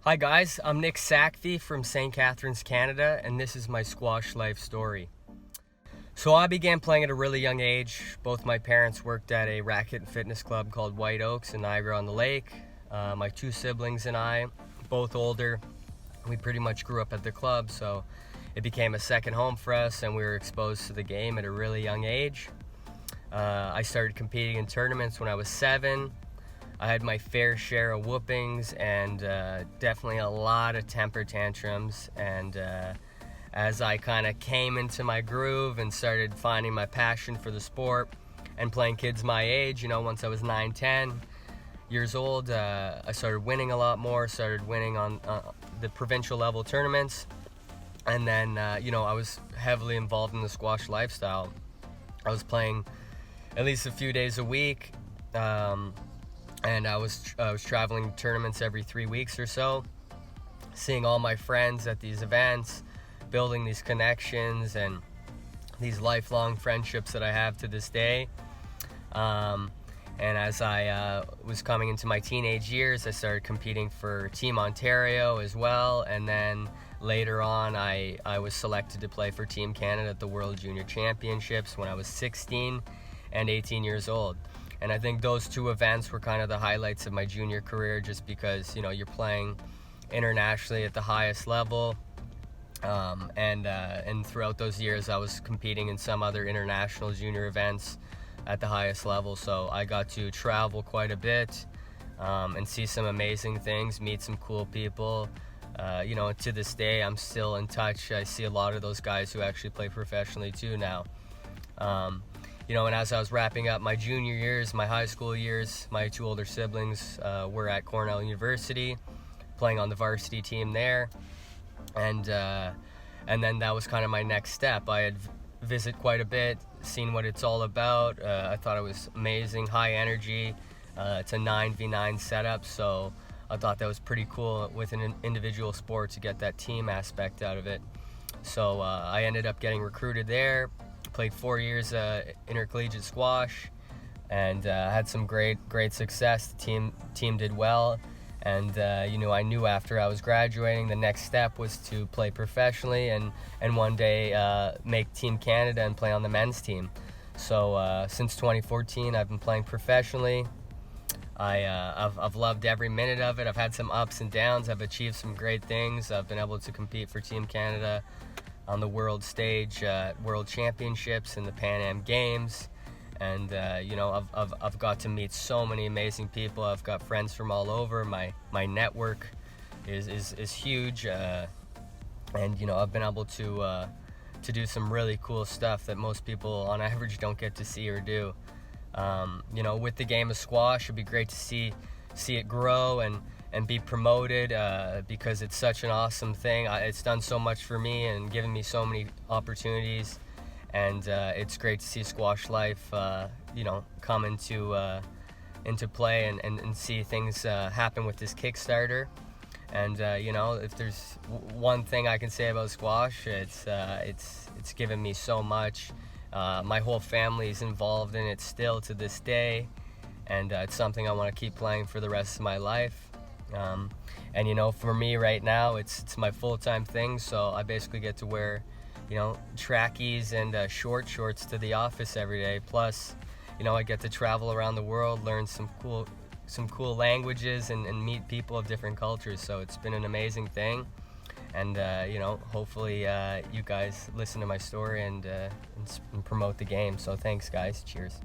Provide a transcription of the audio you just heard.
Hi guys, I'm Nick Sachvie from St. Catharines, Canada, and this is my squash life story. So I began playing at a really young age. Both my parents worked at a racket and fitness club called White Oaks in Niagara-on-the-Lake. My two siblings and I, both older, we pretty much grew up at the club, so it became a second home for us, and we were exposed to the game at a really young age. I started competing in tournaments when I was 7. I had my fair share of whoopings and definitely a lot of temper tantrums. And as I kind of came into my groove and started finding my passion for the sport and playing kids my age, once I was 9, 10 years old, I started winning a lot more, started winning on the provincial level tournaments. And then, I was heavily involved in the squash lifestyle. I was playing at least a few days a week. And I was traveling tournaments every 3 weeks or so, seeing all my friends at these events, building these connections and these lifelong friendships that I have to this day. And as I was coming into my teenage years, I started competing for Team Ontario as well. And then later on, I was selected to play for Team Canada at the World Junior Championships when I was 16 and 18 years old. And I think those two events were kind of the highlights of my junior career, just because, you're playing internationally at the highest level. And throughout those years, I was competing in some other international junior events at the highest level. So I got to travel quite a bit and see some amazing things, meet some cool people. To this day, I'm still in touch. I see a lot of those guys who actually play professionally too now. And as I was wrapping up my junior years, my high school years, my two older siblings were at Cornell University, playing on the varsity team there. And then that was kind of my next step. I had visited quite a bit, seen what it's all about. I thought it was amazing, high energy. It's a 9v9 setup, so I thought that was pretty cool with an individual sport to get that team aspect out of it. So I ended up getting recruited there. Played 4 years intercollegiate squash, and had some great success. The team did well, and I knew after I was graduating, the next step was to play professionally and one day make Team Canada and play on the men's team. So since 2014, I've been playing professionally. I've loved every minute of it. I've had some ups and downs. I've achieved some great things. I've been able to compete for Team Canada on the world stage, World Championships and the Pan Am Games. And, I've got to meet so many amazing people. I've got friends from all over. My network is huge. And, I've been able to do some really cool stuff that most people on average don't get to see or do. With the game of squash, it'd be great to see it grow and be promoted because it's such an awesome thing. It's done so much for me and given me so many opportunities, and it's great to see squash life come into play and see things happen with this Kickstarter. And if there's one thing I can say about squash, it's given me so much. My whole family is involved in it still to this day, and it's something I want to keep playing for the rest of my life. For me right now, it's my full-time thing, so I basically get to wear, trackies and short shorts to the office every day. Plus, I get to travel around the world, learn some cool languages and meet people of different cultures. So it's been an amazing thing. And, hopefully you guys listen to my story and promote the game. So thanks, guys. Cheers.